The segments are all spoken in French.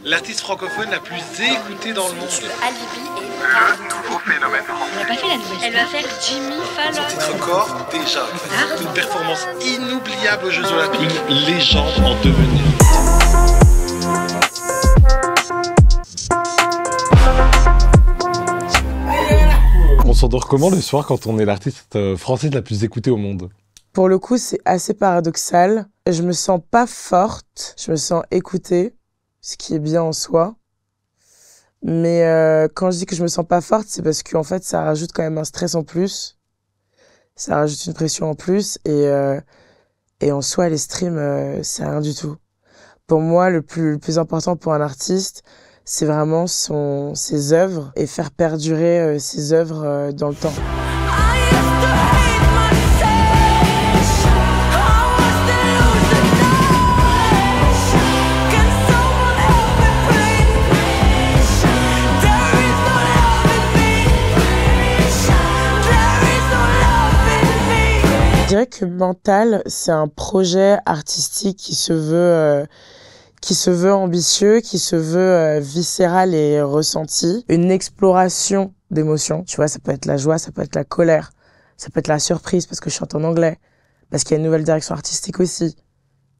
L'artiste francophone la plus écoutée dans le monde. Alibi et Le nouveau phénomène français. elle n'a pas fait la nouvelle. Elle va faire Jimmy Fallon. Son titre record, déjà. Une performance inoubliable aux Jeux Olympiques. Une légende en devenir. On s'endort comment le soir quand on est l'artiste française la plus écoutée au monde? Pour le coup, c'est assez paradoxal. Je me sens pas forte, je me sens écoutée, ce qui est bien en soi. Mais quand je dis que je me sens pas forte, c'est parce qu'en fait, ça rajoute quand même un stress en plus. Ça rajoute une pression en plus. Et en soi, les streams, c'est rien du tout. Pour moi, le plus important pour un artiste, c'est vraiment ses œuvres et faire perdurer ses œuvres dans le temps. Je dirais que Mental, c'est un projet artistique qui se veut ambitieux, qui se veut viscéral et ressenti. Une exploration d'émotions. Tu vois, ça peut être la joie, ça peut être la colère, ça peut être la surprise parce que je chante en anglais, parce qu'il y a une nouvelle direction artistique aussi.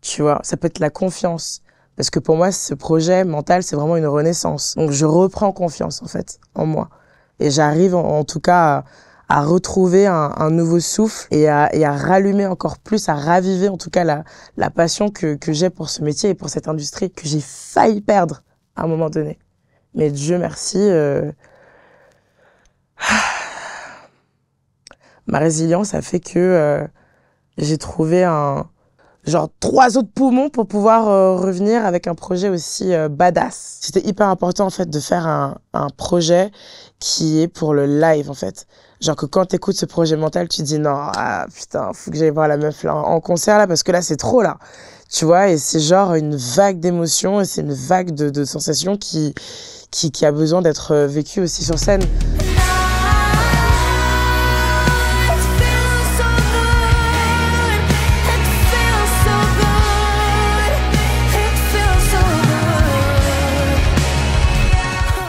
Tu vois, ça peut être la confiance. Parce que pour moi, ce projet Mental, c'est vraiment une renaissance. Donc je reprends confiance, en fait, en moi. Et j'arrive, en tout cas, à retrouver un nouveau souffle et à rallumer encore plus, à raviver en tout cas la passion que j'ai pour ce métier et pour cette industrie que j'ai failli perdre à un moment donné. Mais Dieu merci, ma résilience a fait que j'ai trouvé genre 3 autres poumons pour pouvoir revenir avec un projet aussi badass. C'était hyper important en fait de faire un projet qui est pour le live en fait. Genre que quand t'écoutes ce projet Mental, tu te dis non, putain, faut que j'aille voir la meuf là en concert là parce que là c'est trop là. Tu vois, et c'est genre une vague d'émotions et c'est une vague de sensations qui a besoin d'être vécue aussi sur scène.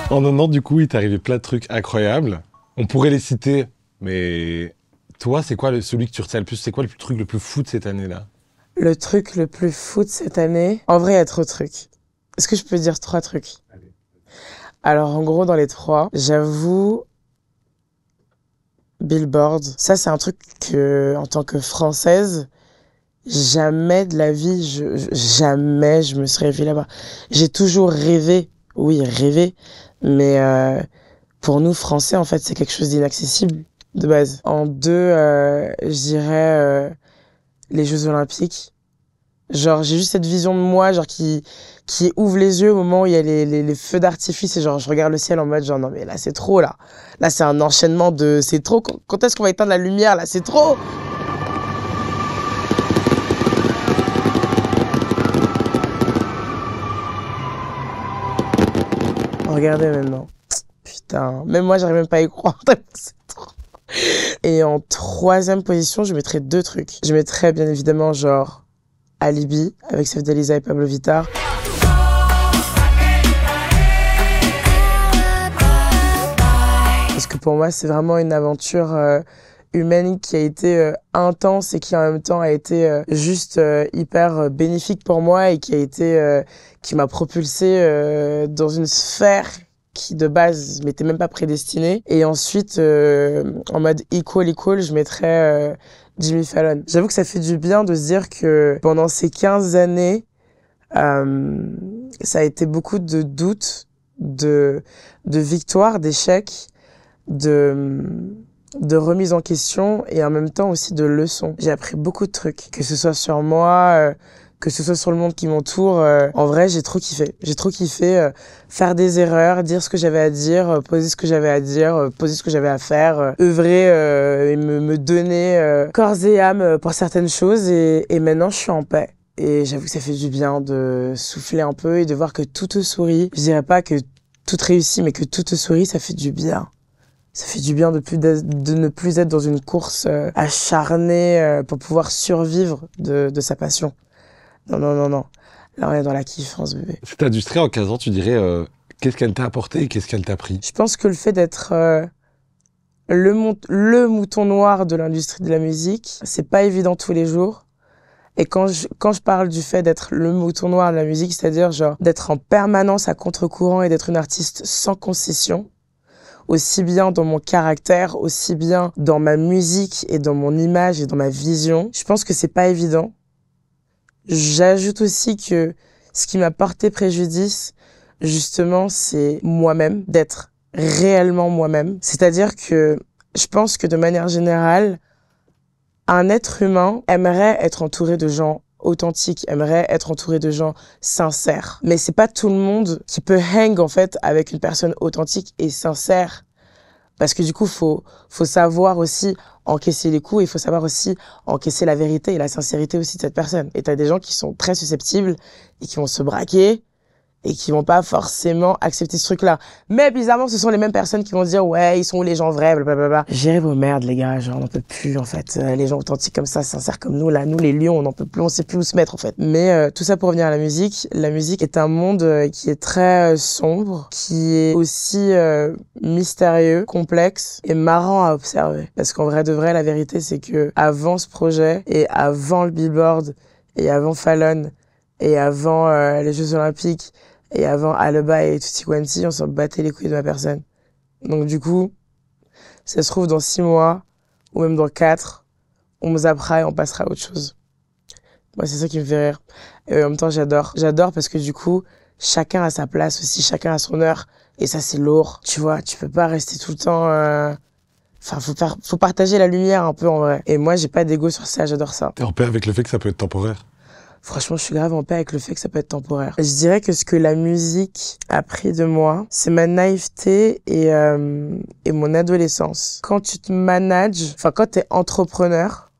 En un an, du coup, il t'est arrivé plein de trucs incroyables. On pourrait les citer, mais toi, c'est quoi celui que tu retiens le plus? C'est quoi le truc le plus fou de cette année-là? Le truc le plus fou de cette année? En vrai, il y a trop de trucs. Est-ce que je peux dire 3 trucs? Allez. Alors, en gros, dans les 3, j'avoue, Billboard. Ça, c'est un truc que, en tant que Française, jamais de la vie, jamais je me serais vue là-bas. J'ai toujours rêvé, oui, rêvé, mais pour nous, Français, en fait, c'est quelque chose d'inaccessible, de base. En 2, je dirais les Jeux Olympiques. Genre, j'ai juste cette vision de moi, genre, qui ouvre les yeux au moment où il y a les feux d'artifice et genre, je regarde le ciel en mode, genre, non, mais là, c'est trop, là. Là, c'est un enchaînement de, c'est trop. Quand est-ce qu'on va éteindre la lumière, là? C'est trop! Regardez maintenant. Putain, même moi, j'arrive même pas à y croire. C'est trop. Et en 3e position, je mettrais 2 trucs. Je mettrais bien évidemment genre Alibi avec Sefdaliza et Pablo Vittar. Parce que pour moi, c'est vraiment une aventure humaine qui a été intense et qui en même temps a été juste hyper bénéfique pour moi et qui m'a propulsé dans une sphère qui de base m'était même pas prédestinée. Et ensuite, en mode equal, je mettrais Jimmy Fallon. J'avoue que ça fait du bien de se dire que pendant ces 15 années, ça a été beaucoup de doutes, de victoires, d'échecs, de remise en question et en même temps aussi de leçons. J'ai appris beaucoup de trucs, que ce soit sur moi, que ce soit sur le monde qui m'entoure. En vrai, j'ai trop kiffé. J'ai trop kiffé faire des erreurs, dire ce que j'avais à dire, poser ce que j'avais à dire, poser ce que j'avais à faire, œuvrer et me donner corps et âme pour certaines choses. Et maintenant, je suis en paix. Et j'avoue que ça fait du bien de souffler un peu et de voir que tout te sourit. Je dirais pas que tout réussit, mais que tout te sourit, ça fait du bien. Ça fait du bien de ne plus être dans une course acharnée pour pouvoir survivre de sa passion. Non. Là, on est dans la kiffance, bébé. Cette industrie, en 15 ans, tu dirais, qu'est-ce qu'elle t'a apporté et qu'est-ce qu'elle t'a pris? Je pense que le fait d'être le mouton noir de l'industrie de la musique, c'est pas évident tous les jours. Et quand je parle du fait d'être le mouton noir de la musique, c'est-à-dire genre d'être en permanence à contre-courant et d'être une artiste sans concession, aussi bien dans mon caractère, aussi bien dans ma musique et dans mon image et dans ma vision, je pense que c'est pas évident. J'ajoute aussi que ce qui m'a porté préjudice, justement, c'est moi-même, d'être réellement moi-même. C'est-à-dire que je pense que de manière générale, un être humain aimerait être entouré de gens authentiques, aimerait être entouré de gens sincères. Mais c'est pas tout le monde qui peut hang, en fait, avec une personne authentique et sincère. Parce que du coup, faut savoir aussi encaisser les coups, il faut savoir aussi encaisser la vérité et la sincérité aussi de cette personne. Et t'as des gens qui sont très susceptibles et qui vont se braquer et qui vont pas forcément accepter ce truc-là. Mais bizarrement, ce sont les mêmes personnes qui vont dire « Ouais, ils sont où les gens vrais, blablabla. » Gérez vos merdes, les gars, genre, on n'en peut plus, en fait. Les gens authentiques comme ça, sincères comme nous, là, nous, les lions, on n'en peut plus, on sait plus où se mettre, en fait. Mais tout ça pour revenir à la musique est un monde qui est très sombre, qui est aussi mystérieux, complexe et marrant à observer. Parce qu'en vrai de vrai, la vérité, c'est que avant ce projet et avant le Billboard et avant Fallon et avant les Jeux Olympiques et avant Aleba et Tutti Quanti, on s'en battait les couilles de ma personne. Donc du coup, ça se trouve dans 6 mois, ou même dans 4, on me zappera et on passera à autre chose. Moi, c'est ça qui me fait rire. Et en même temps, j'adore. J'adore parce que du coup, chacun a sa place aussi, chacun a son heure. Et ça, c'est lourd. Tu vois, tu peux pas rester tout le temps... Enfin, faut partager la lumière un peu en vrai. Et moi, j'ai pas d'ego sur ça, j'adore ça. T'es en paix avec le fait que ça peut être temporaire? Franchement, je suis grave en paix avec le fait que ça peut être temporaire. Je dirais que ce que la musique a pris de moi, c'est ma naïveté et mon adolescence. Quand tu te manages, enfin quand t'es entrepreneur,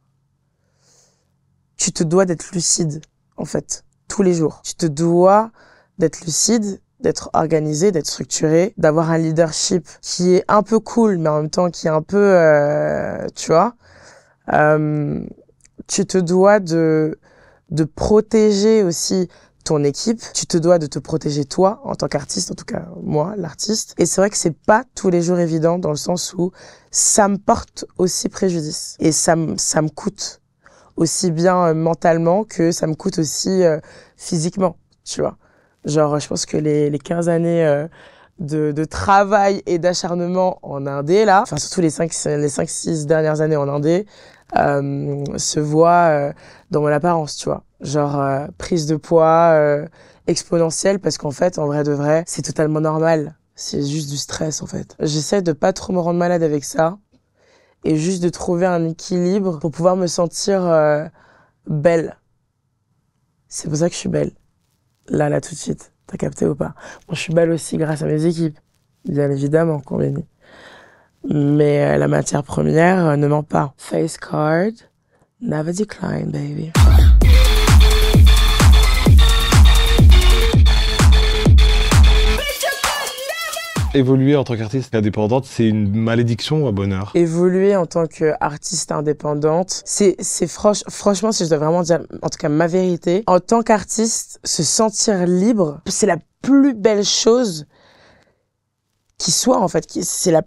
tu te dois d'être lucide, en fait, tous les jours. Tu te dois d'être lucide, d'être organisé, d'être structuré, d'avoir un leadership qui est un peu cool, mais en même temps qui est un peu, tu vois. Tu te dois de protéger aussi ton équipe. Tu te dois de te protéger toi, en tant qu'artiste, en tout cas moi, l'artiste. Et c'est vrai que c'est pas tous les jours évident dans le sens où ça me porte aussi préjudice. Et ça me coûte aussi bien mentalement que ça me coûte aussi physiquement, tu vois. Genre, je pense que les 15 années de travail et d'acharnement en indé, là, enfin surtout les 5-6 dernières années en indé, se voit dans mon apparence, tu vois. Genre prise de poids exponentielle parce qu'en fait, en vrai de vrai, c'est totalement normal. C'est juste du stress, en fait. J'essaie de pas trop me rendre malade avec ça et juste de trouver un équilibre pour pouvoir me sentir belle. C'est pour ça que je suis belle. Là, tout de suite. T'as capté ou pas? Bon, je suis belle aussi grâce à mes équipes. Bien évidemment, convenu. Mais la matière première ne ment pas. Face card, never decline, baby. Évoluer en tant qu'artiste indépendante, c'est une malédiction ou un bonheur? Évoluer en tant qu'artiste indépendante, c'est franchement, si je dois vraiment dire, en tout cas ma vérité, en tant qu'artiste, se sentir libre, c'est la plus belle chose qui soit, en fait. C'est la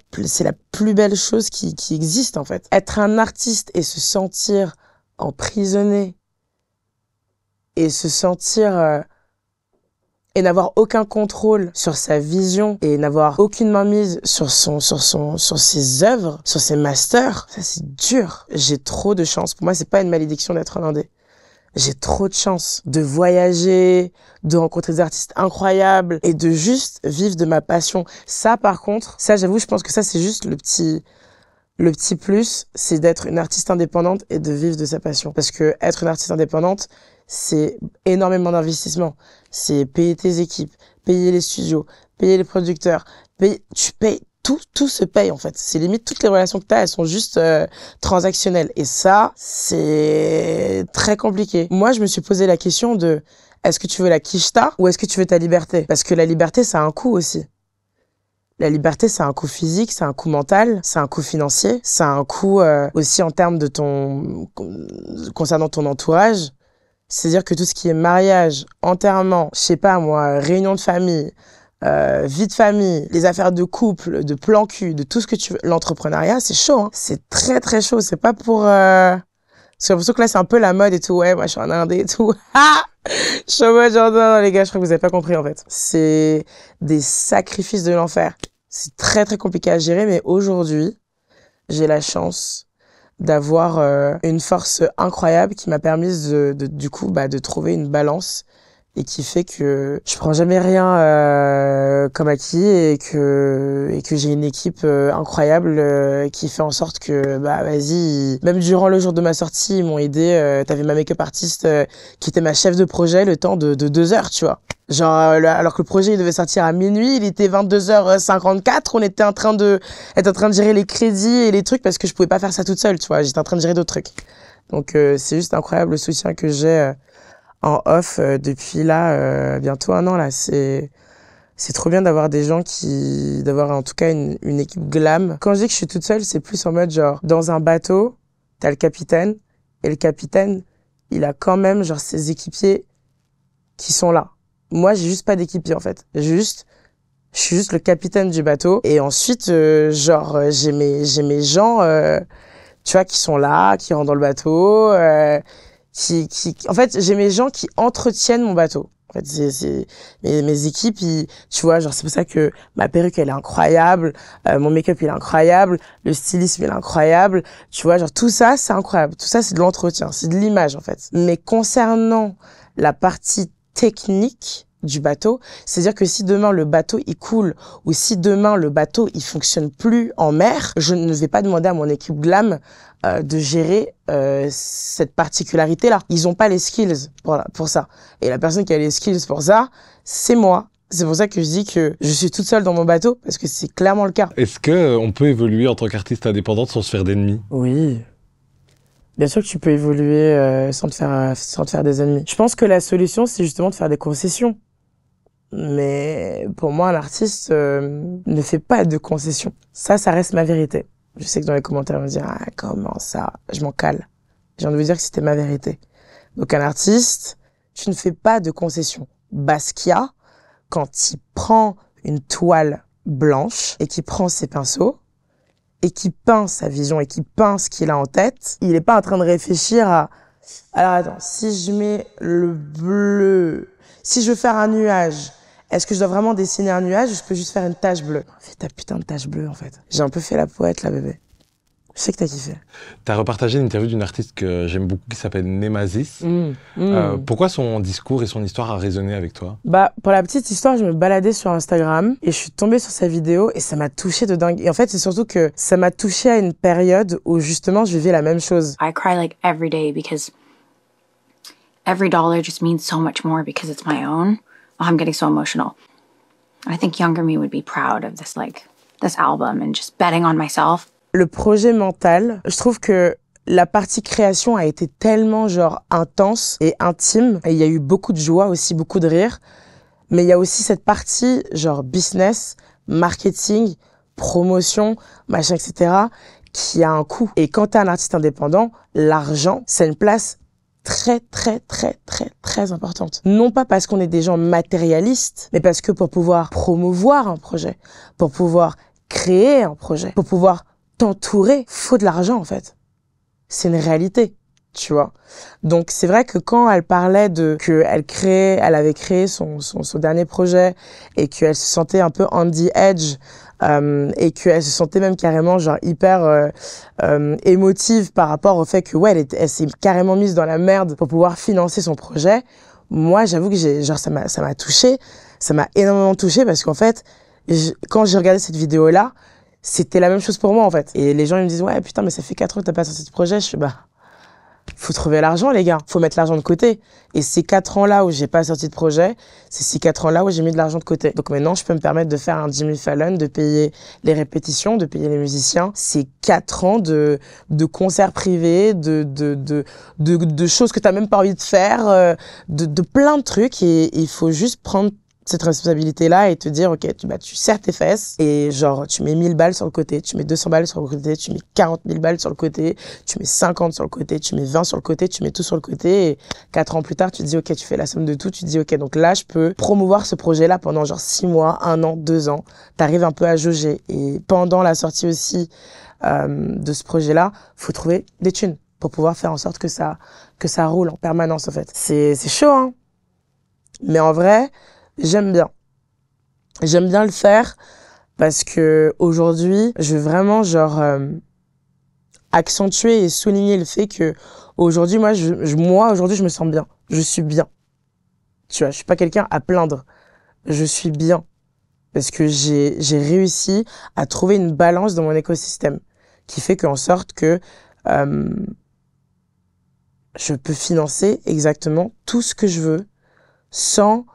plus belle chose qui existe, en fait. Être un artiste et se sentir emprisonné et se sentir... et n'avoir aucun contrôle sur sa vision et n'avoir aucune mainmise sur ses œuvres, sur ses masters, ça c'est dur. J'ai trop de chance. Pour moi, c'est pas une malédiction d'être un indé. J'ai trop de chance de voyager, de rencontrer des artistes incroyables et de juste vivre de ma passion. Ça, par contre, ça, j'avoue, je pense que ça, c'est juste le petit plus, c'est d'être une artiste indépendante et de vivre de sa passion. Parce que être une artiste indépendante, c'est énormément d'investissement. C'est payer tes équipes, payer les studios, payer les producteurs, tu payes, tout se paye en fait. C'est limite toutes les relations que t'as, elles sont juste transactionnelles. Et ça, c'est très compliqué. Moi, je me suis posé la question de, est-ce que tu veux la quicheta ou est-ce que tu veux ta liberté? Parce que la liberté, ça a un coût aussi. La liberté, c'est un coût physique, c'est un coût mental, c'est un coût financier, c'est un coût aussi en termes de concernant ton entourage. C'est-à-dire que tout ce qui est mariage, enterrement, je sais pas moi, réunion de famille, vie de famille, les affaires de couple, de plan cul, de tout ce que tu veux. L'entrepreneuriat, c'est chaud, hein. C'est très, très chaud. C'est pas pour... J'ai l'impression que là, c'est un peu la mode et tout. Ouais, moi, je suis en indé et tout. Ah! Je suis en mode genre, non, les gars, je crois que vous avez pas compris, en fait. C'est des sacrifices de l'enfer. C'est très, très compliqué à gérer, mais aujourd'hui, j'ai la chance d'avoir une force incroyable qui m'a permis du coup, de trouver une balance et qui fait que je prends jamais rien comme acquis et que j'ai une équipe incroyable qui fait en sorte que vas-y, même durant le jour de ma sortie, ils m'ont aidé. T'avais ma make-up artiste qui était ma chef de projet le temps de 2 heures, tu vois. Genre alors que le projet il devait sortir à minuit, il était 22h54, on était en train de gérer les crédits et les trucs parce que je pouvais pas faire ça toute seule, tu vois, j'étais en train de gérer d'autres trucs. Donc c'est juste incroyable le soutien que j'ai en off depuis là bientôt 1 an là, c'est trop bien d'avoir des gens d'avoir en tout cas une équipe glam. Quand je dis que je suis toute seule, c'est plus en mode genre dans un bateau, t'as le capitaine et le capitaine, il a quand même genre ses équipiers qui sont là. Moi, j'ai juste pas d'équipier en fait. Je suis juste le capitaine du bateau et ensuite j'ai mes gens tu vois qui sont là, qui rentrent dans le bateau en fait, j'ai mes gens qui entretiennent mon bateau. En fait, c'est mes équipes, tu vois, genre c'est pour ça que ma perruque elle est incroyable, mon make-up il est incroyable, le stylisme il est incroyable, tu vois, genre tout ça c'est incroyable, tout ça c'est de l'entretien, c'est de l'image en fait. Mais concernant la partie technique du bateau, c'est-à-dire que si demain le bateau il coule ou si demain le bateau il fonctionne plus en mer, je ne vais pas demander à mon équipe glam de gérer cette particularité-là. Ils ont pas les skills pour ça. Et la personne qui a les skills pour ça, c'est moi. C'est pour ça que je dis que je suis toute seule dans mon bateau parce que c'est clairement le cas. Est-ce que on peut évoluer en tant qu'artiste indépendante sans se faire d'ennemis? Oui. Bien sûr que tu peux évoluer sans te faire des ennemis. Je pense que la solution, c'est justement de faire des concessions. Mais pour moi, un artiste ne fait pas de concessions. Ça reste ma vérité. Je sais que dans les commentaires, on va dire « Ah, comment ça ?» Je m'en cale. J'ai envie de vous dire que c'était ma vérité. Donc un artiste, tu ne fais pas de concessions. Basquiat, quand il prend une toile blanche et qu'il prend ses pinceaux, et qui peint sa vision et qui peint ce qu'il a en tête, il est pas en train de réfléchir à alors attends, si je mets le bleu, si je veux faire un nuage, est-ce que je dois vraiment dessiner un nuage ou je peux juste faire une tache bleue? Fais ta putain de tache bleue en fait. J'ai un peu fait la poète là bébé. Je sais que t'as kiffé. T'as repartagé une interview d'une artiste que j'aime beaucoup qui s'appelle Nemesis. Pourquoi son discours et son histoire a résonné avec toi? Pour la petite histoire, je me baladais sur Instagram et je suis tombée sur sa vidéo et ça m'a touchée de dingue. Et en fait, c'est surtout que ça m'a touchée à une période où justement je vivais la même chose. I cry like every day because every dollar just means so much more because it's my own. Oh, I'm getting so emotional. I think younger me would be proud of this album and just betting on myself. Le projet mental, je trouve que la partie création a été tellement genre intense et intime. Et il y a eu beaucoup de joie aussi, beaucoup de rire. Mais il y a aussi cette partie genre business, marketing, promotion, machin, etc. qui a un coût. Et quand t'es un artiste indépendant, l'argent, c'est une place très, très, très, très, très importante. Non pas parce qu'on est des gens matérialistes, mais parce que pour pouvoir promouvoir un projet, pour pouvoir créer un projet, pour pouvoir t'entourer, faut de l'argent en fait. C'est une réalité, tu vois. Donc c'est vrai que quand elle parlait elle avait créé son dernier projet et qu'elle se sentait un peu on the edge et qu'elle se sentait même carrément genre hyper émotive par rapport au fait que ouais elle s'est carrément mise dans la merde pour pouvoir financer son projet. Moi j'avoue que ça m'a touchée, ça m'a énormément touchée parce qu'en fait quand j'ai regardé cette vidéo là, c'était la même chose pour moi en fait. Et les gens ils me disent ouais putain mais ça fait 4 ans que t'as pas sorti de projet. Je suis faut trouver l'argent les gars, faut mettre l'argent de côté. Et ces 4 ans là où j'ai pas sorti de projet, c'est ces 4 ans là où j'ai mis de l'argent de côté. Donc maintenant je peux me permettre de faire un Jimmy Fallon, de payer les répétitions, de payer les musiciens. C'est 4 ans de concerts privés, de choses que t'as même pas envie de faire, de plein de trucs et il faut juste prendre cette responsabilité-là et te dire, ok, tu serres tes fesses et genre, tu mets 1000 balles sur le côté, tu mets 200 balles sur le côté, tu mets 40 000 balles sur le côté, tu mets 50 sur le côté, tu mets 20 sur le côté, tu mets tout sur le côté et 4 ans plus tard, tu te dis, ok, tu fais la somme de tout, tu te dis, ok, donc là, je peux promouvoir ce projet-là pendant genre 6 mois, 1 an, 2 ans. T'arrives un peu à jauger et pendant la sortie aussi de ce projet-là, faut trouver des thunes pour pouvoir faire en sorte que ça roule en permanence, en fait. C'est chaud, hein. Mais en vrai, j'aime bien. J'aime bien le faire parce que aujourd'hui, je veux vraiment genre accentuer et souligner le fait que aujourd'hui, moi aujourd'hui, je me sens bien. Je suis bien. Tu vois, je suis pas quelqu'un à plaindre. Je suis bien parce que j'ai réussi à trouver une balance dans mon écosystème qui fait qu'en sorte que je peux financer exactement tout ce que je veux sans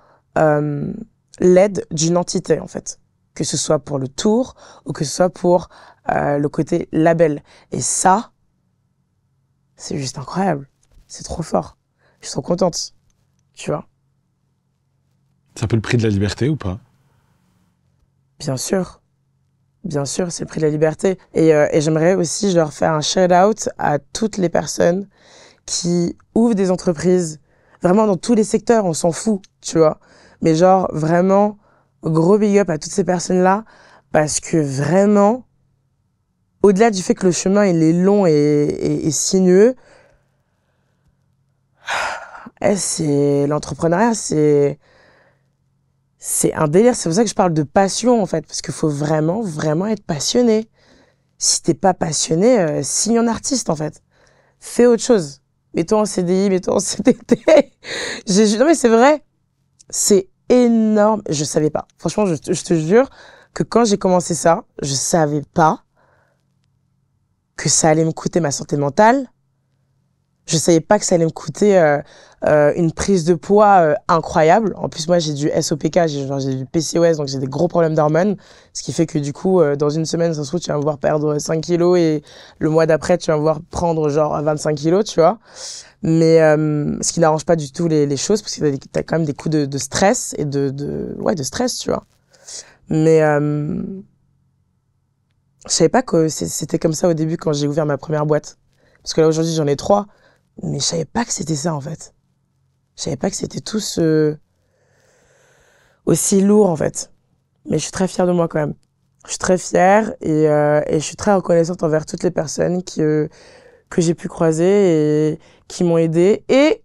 l'aide d'une entité, en fait. Que ce soit pour le tour ou que ce soit pour le côté label. Et ça, c'est juste incroyable. C'est trop fort. Je suis trop contente. Tu vois. C'est un peu le prix de la liberté ou pas? Bien sûr. Bien sûr, c'est le prix de la liberté. Et j'aimerais aussi genre faire un shout-out à toutes les personnes qui ouvrent des entreprises, vraiment dans tous les secteurs, on s'en fout, tu vois. Mais genre, vraiment, gros big up à toutes ces personnes-là, parce que vraiment, au-delà du fait que le chemin, il est long et sinueux, l'entrepreneuriat, c'est un délire. C'est pour ça que je parle de passion, en fait, parce qu'il faut vraiment, vraiment être passionné. Si t'es pas passionné, signe en artiste, en fait. Fais autre chose. Mets-toi en CDI, mets-toi en CDT. Non, mais c'est vrai. C'est énorme. Je savais pas. Franchement, je te jure que quand j'ai commencé ça, je savais pas que ça allait me coûter ma santé mentale. Je savais pas que ça allait me coûter une prise de poids incroyable. En plus, moi, j'ai du SOPK, j'ai du PCOS, donc j'ai des gros problèmes d'hormones. Ce qui fait que du coup, dans une semaine, ça se trouve, tu vas me voir perdre 5 kilos et le mois d'après, tu vas me voir prendre genre 25 kilos, tu vois. Mais ce qui n'arrange pas du tout les choses, parce que t'as quand même des coups de stress et de stress, tu vois. Mais je savais pas que c'était comme ça au début quand j'ai ouvert ma première boîte. Parce que là, aujourd'hui, j'en ai 3. Mais je savais pas que c'était ça, en fait. Je savais pas que c'était tout aussi lourd, en fait. Mais je suis très fière de moi, quand même. Je suis très fière et je suis très reconnaissante envers toutes les personnes que j'ai pu croiser et qui m'ont aidée. Et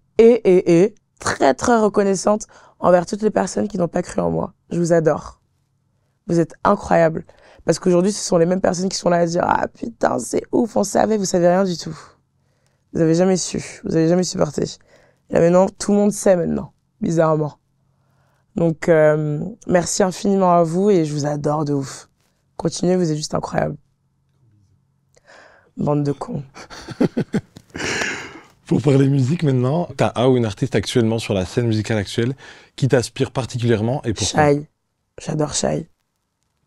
très, très reconnaissante envers toutes les personnes qui n'ont pas cru en moi. Je vous adore. Vous êtes incroyables. Parce qu'aujourd'hui, ce sont les mêmes personnes qui sont là à dire « Ah putain, c'est ouf, on savait, vous savez rien du tout. » Vous avez jamais su, vous avez jamais supporté. Et là maintenant, tout le monde sait maintenant, bizarrement. Donc, merci infiniment à vous et je vous adore de ouf. Continuez, vous êtes juste incroyables. Bande de cons. Pour parler musique maintenant, t'as un ou une artiste actuellement sur la scène musicale actuelle qui t'inspire particulièrement et pourquoi? Shai. J'adore Shai.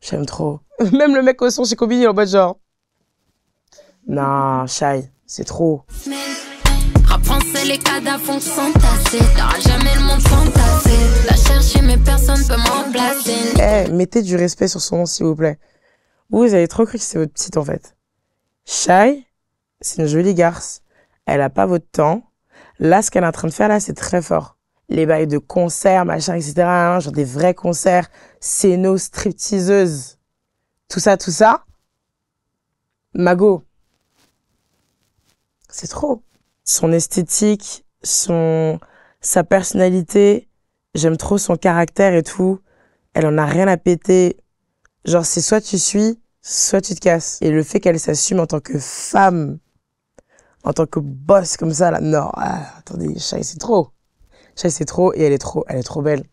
J'aime trop. Même le mec au son chez Kobe, il est en mode genre... Non, Shai. C'est trop. Rap français, les cadavres font s'entasser. T'auras jamais le monde sans tasser. La chercher, mais personne peut m'en remplacer. Mettez du respect sur son nom, s'il vous plaît. Vous avez trop cru que c'est votre petite, en fait. Shai, c'est une jolie garce. Elle a pas votre temps. Là, ce qu'elle est en train de faire, là, c'est très fort. Les bails de concerts, machin, etc. Hein, genre des vrais concerts. Scénos, stripteaseuses. Tout ça. Mago. C'est trop. Son esthétique, sa personnalité, j'aime trop son caractère et tout. Elle en a rien à péter. Genre, c'est soit tu suis, soit tu te casses. Et le fait qu'elle s'assume en tant que femme, en tant que boss comme ça, là, non, attendez, Shai, c'est trop. Shai, c'est trop et elle est trop belle.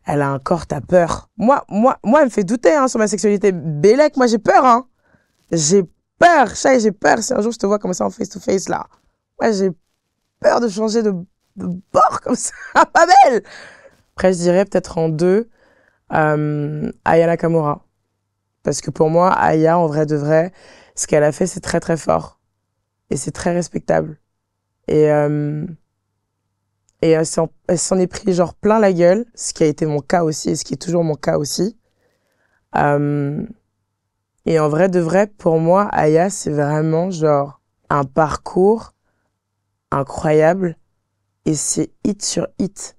Elle a un corps, t'as peur. Moi, elle me fait douter, hein, sur ma sexualité. Bélec, moi, j'ai peur, hein. J'ai peur, Shai, j'ai peur. Si un jour je te vois comme ça en face-to-face, là. Ouais, j'ai peur de changer de bord comme ça. Pas belle. Après, je dirais peut-être en 2, Aya Nakamura. Parce que pour moi, Aya, en vrai de vrai, ce qu'elle a fait, c'est très très fort. Et c'est très respectable. Et Et elle s'en est pris genre plein la gueule, ce qui a été mon cas aussi et ce qui est toujours mon cas aussi. Et en vrai de vrai, pour moi, Aya, c'est vraiment genre un parcours incroyable et c'est hit sur hit.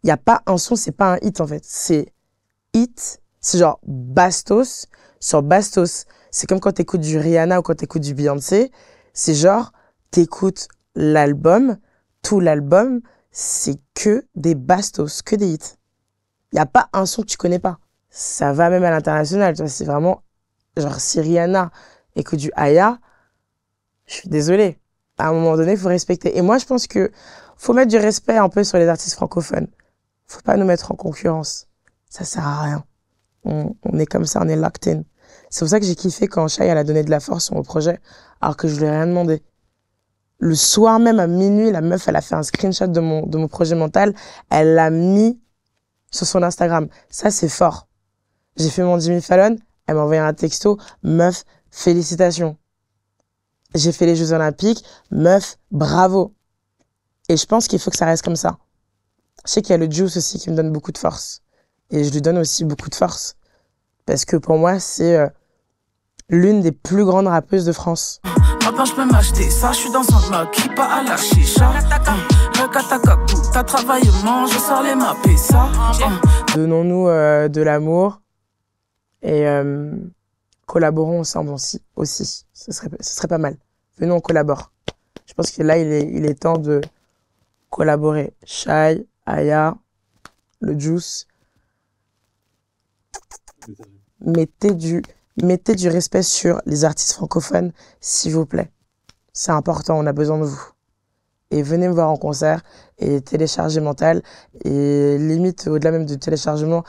Il n'y a pas un son, c'est pas un hit en fait. C'est hit, c'est genre Bastos sur Bastos. C'est comme quand t'écoutes du Rihanna ou quand t'écoutes du Beyoncé. C'est genre, t'écoutes l'album, tout l'album, c'est que des Bastos, que des hits. Il n'y a pas un son que tu connais pas. Ça va même à l'international, tu vois, c'est vraiment, genre, si Rihanna écoute du Aya, je suis désolée. À un moment donné, il faut respecter. Et moi, je pense que faut mettre du respect un peu sur les artistes francophones. Faut pas nous mettre en concurrence. Ça sert à rien. On est comme ça, on est locked in. C'est pour ça que j'ai kiffé quand Shai, elle a donné de la force sur mon projet, alors que je lui ai rien demandé. Le soir même, à minuit, la meuf, elle a fait un screenshot de mon projet mental. Elle l'a mis sur son Instagram. Ça, c'est fort. J'ai fait mon Jimmy Fallon. Elle m'a envoyé un texto. Meuf, félicitations. J'ai fait les Jeux Olympiques. Meuf, bravo. Et je pense qu'il faut que ça reste comme ça. Je sais qu'il y a le Juice aussi qui me donne beaucoup de force. Et je lui donne aussi beaucoup de force. Parce que pour moi, c'est l'une des plus grandes rappeuses de France. Maintenant je peux m'acheter ça, je suis dans un mug qui pas à la chicha. T'as travaillé, mange, je sors les mappés, ça. Donnons-nous de l'amour et collaborons ensemble aussi. Ce serait pas mal. Venons, on collabore. Je pense que là, il est temps de collaborer. Shai, Aya, le Juice. Mettez du respect sur les artistes francophones, s'il vous plaît. C'est important, on a besoin de vous. Et venez me voir en concert et télécharger Mental. Et limite, au-delà même du téléchargement,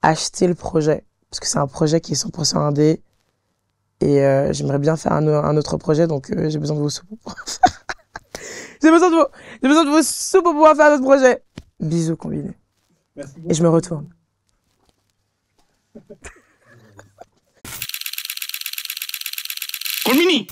achetez le projet. Parce que c'est un projet qui est 100% indé. Et j'aimerais bien faire un autre projet, donc j'ai besoin de vos sous pour pouvoir faire. J'ai besoin de vos sous pour pouvoir faire un autre projet. Bisous combinés. Et je me retourne. Colmini.